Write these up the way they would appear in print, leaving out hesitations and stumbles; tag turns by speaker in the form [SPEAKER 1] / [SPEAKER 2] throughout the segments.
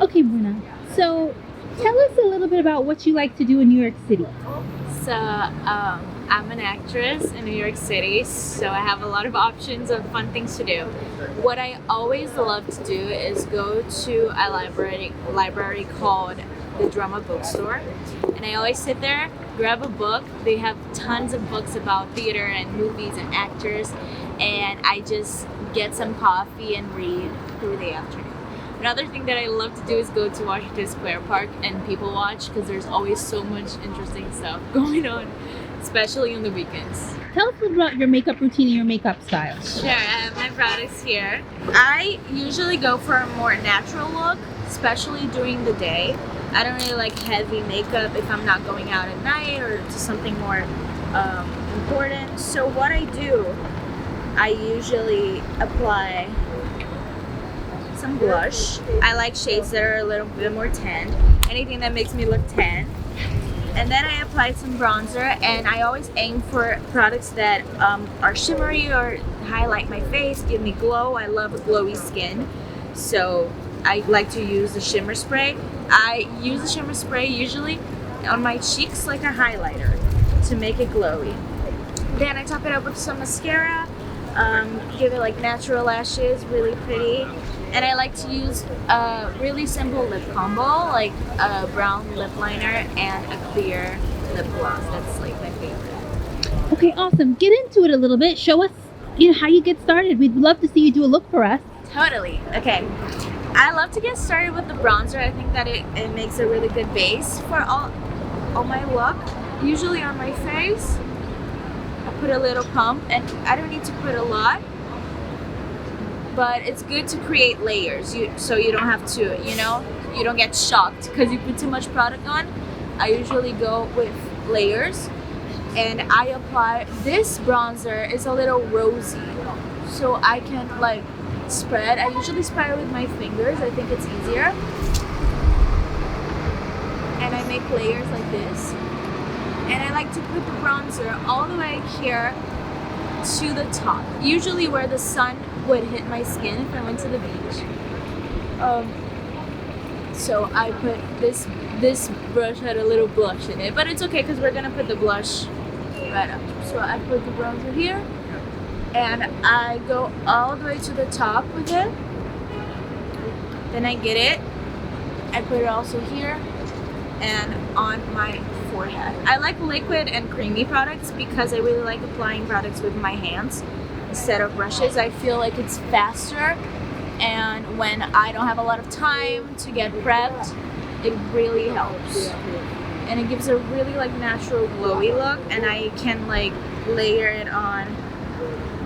[SPEAKER 1] Okay, Bruna. So, tell us a little bit about what you like to do in New York City.
[SPEAKER 2] I'm an actress in New York City, so I have a lot of options of fun things to do. What I always love to do is go to a library called the Drama Bookstore, and I always sit there, grab a book. They have tons of books about theater and movies and actors, and I just get some coffee and read through the afternoon. Another thing that I love to do is go to Washington Square Park and people watch because there's always so much interesting stuff going on, especially on the weekends.
[SPEAKER 1] Tell us a little about your makeup routine and your makeup style.
[SPEAKER 2] Sure, I have my products here. I usually go for a more natural look, especially during the day. I don't really like heavy makeup if I'm not going out at night or to something more important. So what I do, I usually apply some blush. I like shades that are a little bit more tan. Anything that makes me look tan. And then I apply some bronzer, and I always aim for products that are shimmery or highlight my face, give me glow. I love a glowy skin, so I like to use the shimmer spray. I use the shimmer spray usually on my cheeks like a highlighter to make it glowy. Then I top it up with some mascara, give it like natural lashes, really pretty. And I like to use a really simple lip combo, like a brown lip liner and a clear lip gloss. That's like my favorite.
[SPEAKER 1] Okay, awesome. Get into it a little bit. Show us, how you get started. We'd love to see you do a look for us.
[SPEAKER 2] Totally. Okay. I love to get started with the bronzer. I think that it makes a really good base for all my look. Usually on my face, I put a little pump, and I don't need to put a lot. But it's good to create layers, so you don't have to, you don't get shocked because you put too much product on. I usually go with layers, and I apply this bronzer is a little rosy, so I can like spread. I usually spread it with my fingers. I think it's easier, and I make layers like this. And I like to put the bronzer all the way here to the top, usually where the sun would hit my skin if I went to the beach. So I put this brush had a little blush in it, but it's okay because we're gonna put the blush right up. So I put the bronzer here, and I go all the way to the top with it. Then I get it. I put it also here and on my forehead. I like liquid and creamy products because I really like applying products with my hands instead of brushes. I feel like it's faster, and when I don't have a lot of time to get prepped, it really helps. And it gives a really like natural glowy look, and I can like layer it on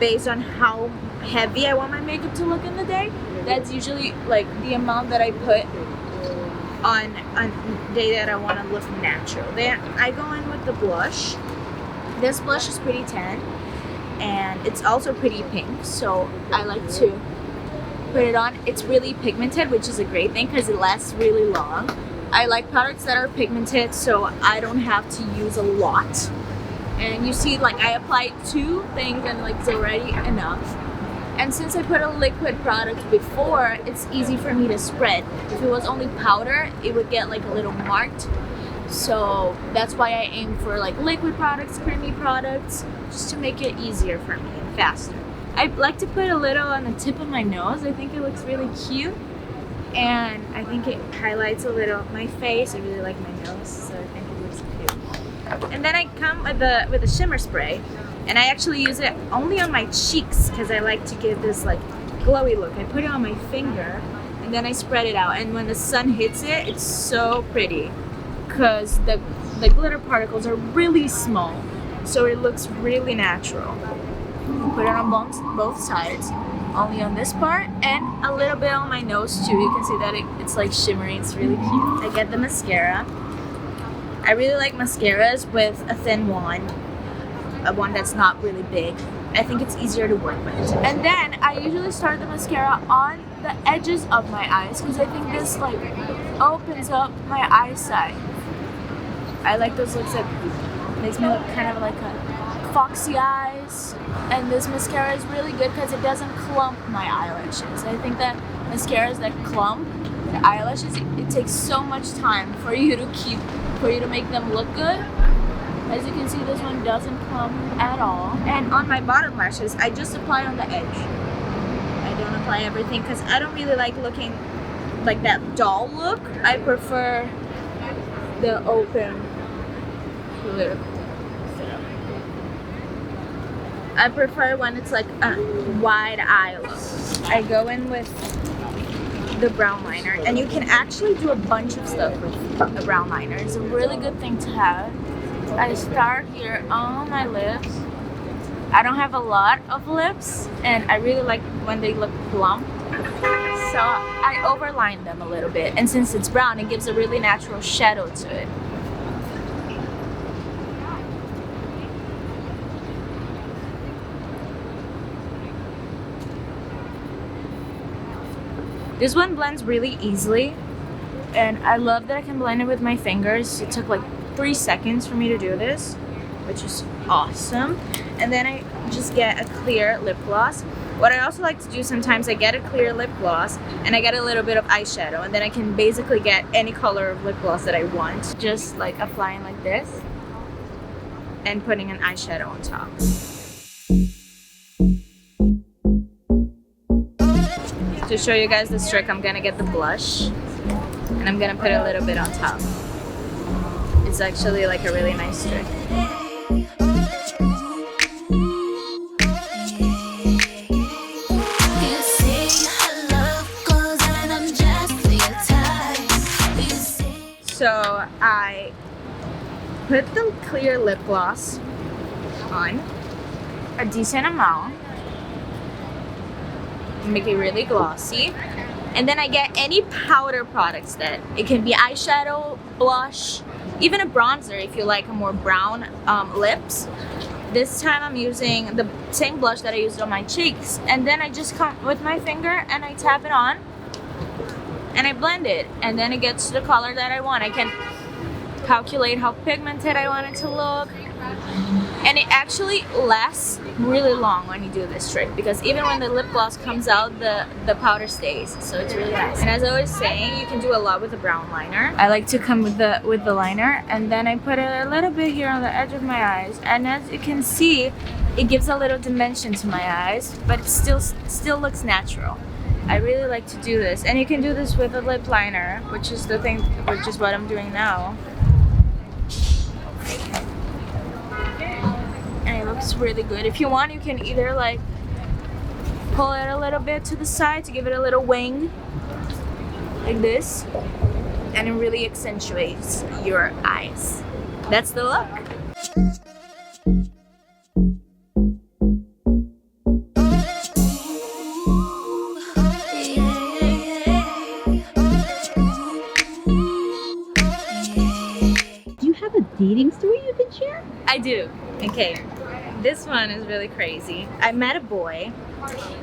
[SPEAKER 2] based on how heavy I want my makeup to look in the day. That's usually like the amount that I put on a day that I want to look natural. Then I go in with the blush. This blush is pretty tan, and it's also pretty pink, so I like to put it on. It's really pigmented, which is a great thing because it lasts really long. I like products that are pigmented, so I don't have to use a lot. And you see, like, I applied 2 things and like it's already enough. And since I put a liquid product before, it's easy for me to spread. If it was only powder, it would get like a little marked. So that's why I aim for like liquid products, creamy products, just to make it easier for me and faster. I like to put a little on the tip of my nose. I think it looks really cute, and I think it highlights a little my face. I really like my nose, so I think it looks cute. And then I come with a shimmer spray, and I actually use it only on my cheeks because I like to give this like glowy look. I put it on my finger, and then I spread it out. And when the sun hits it, it's so pretty because the glitter particles are really small, so it looks really natural. Put it on both sides, only on this part, and a little bit on my nose too. You can see that it's like shimmery. It's really cute. I get the mascara. I really like mascaras with a thin one, a one that's not really big. I think it's easier to work with. And then I usually start the mascara on the edges of my eyes because I think this like opens up my eyesight. I like those looks that makes me look kind of like a foxy eyes. And this mascara is really good because it doesn't clump my eyelashes. I think that mascaras that clump The eyelashes, it takes so much time for you to make them look good. As you can see, this one doesn't clump at all. And on my bottom lashes, I just apply on the edge. I don't apply everything because I don't really like looking like that doll look. I prefer the open lip. I prefer when it's like a wide eye look. I go in with the brown liner, and you can actually do a bunch of stuff with a brown liner. It's a really good thing to have. I start here on my lips. I don't have a lot of lips, and I really like when they look plump. So I overline them a little bit, and since it's brown, it gives a really natural shadow to it. This one blends really easily, and I love that I can blend it with my fingers. It took like 3 seconds for me to do this, which is awesome. And then I just get a clear lip gloss. What I also like to do sometimes, I get a clear lip gloss and I get a little bit of eyeshadow, and then I can basically get any color of lip gloss that I want. Just like applying like this and putting an eyeshadow on top. To show you guys this trick, I'm gonna get the blush and I'm gonna put a little bit on top. It's actually like a really nice trick. So I put the clear lip gloss on a decent amount. Make it really glossy, and then I get any powder products that it can be eyeshadow, blush, even a bronzer if you like a more brown lips. This time I'm using the same blush that I used on my cheeks, and then I just come with my finger and I tap it on and I blend it, and then it gets to the color that I want. I can calculate how pigmented I want it to look, and it actually lasts really long when you do this trick, because even when the lip gloss comes out, the powder stays, so it's really nice. And as I was saying, you can do a lot with a brown liner. I like to come with the liner, and then I put it a little bit here on the edge of my eyes, and as you can see, it gives a little dimension to my eyes, but it still looks natural. I really like to do this, and you can do this with a lip liner, which is what I'm doing now. And it looks really good. If you want, you can either like pull it a little bit to the side to give it a little wing, like this, and it really accentuates your eyes. That's the look.
[SPEAKER 1] Do you have a dating story you can share?
[SPEAKER 2] I do. Okay, this one is really crazy. I met a boy,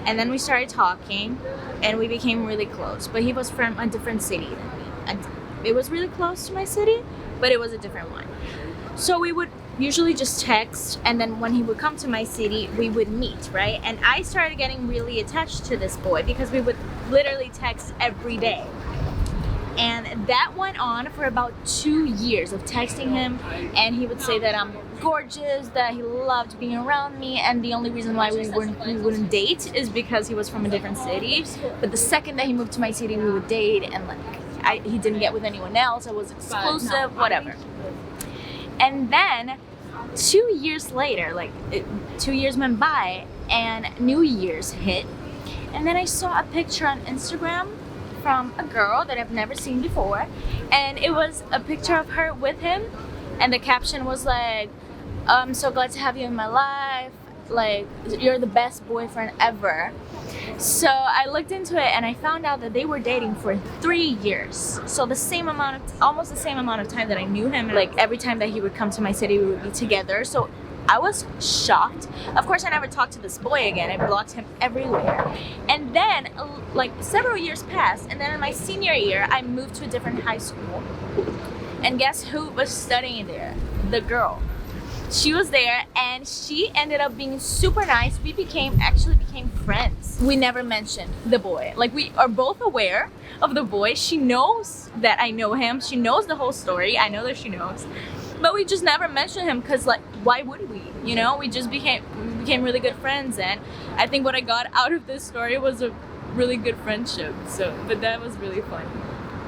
[SPEAKER 2] and then we started talking, and we became really close. But he was from a different city than me. And it was really close to my city, but it was a different one. So we would usually just text, and then when he would come to my city, we would meet, right? And I started getting really attached to this boy because we would literally text every day. And that went on for about 2 years of texting him, and he would say that I'm gorgeous, that he loved being around me, and the only reason why we wouldn't date is because he was from a different city. But the second that he moved to my city, we would date, and like he didn't get with anyone else. I was exclusive, whatever. And then 2 years later, 2 years went by, and New Year's hit, and then I saw a picture on Instagram from a girl that I've never seen before, and it was a picture of her with him, and the caption was like, I'm so glad to have you in my life, like you're the best boyfriend ever. So I looked into it and I found out that they were dating for 3 years, so almost the same amount of time that I knew him. Like every time that he would come to my city, we would be together. So I was shocked. Of course, I never talked to this boy again. I blocked him everywhere. And then, like, several years passed, and then in my senior year, I moved to a different high school. And guess who was studying there? The girl. she was there, and she ended up being super nice. We actually became friends. We never mentioned the boy. Like, we are both aware of the boy. She knows that I know him. She knows the whole story. I know that she knows. But we just never mentioned him because, like, why would we? You know, we became really good friends, and I think what I got out of this story was a really good friendship. So, but that was really fun.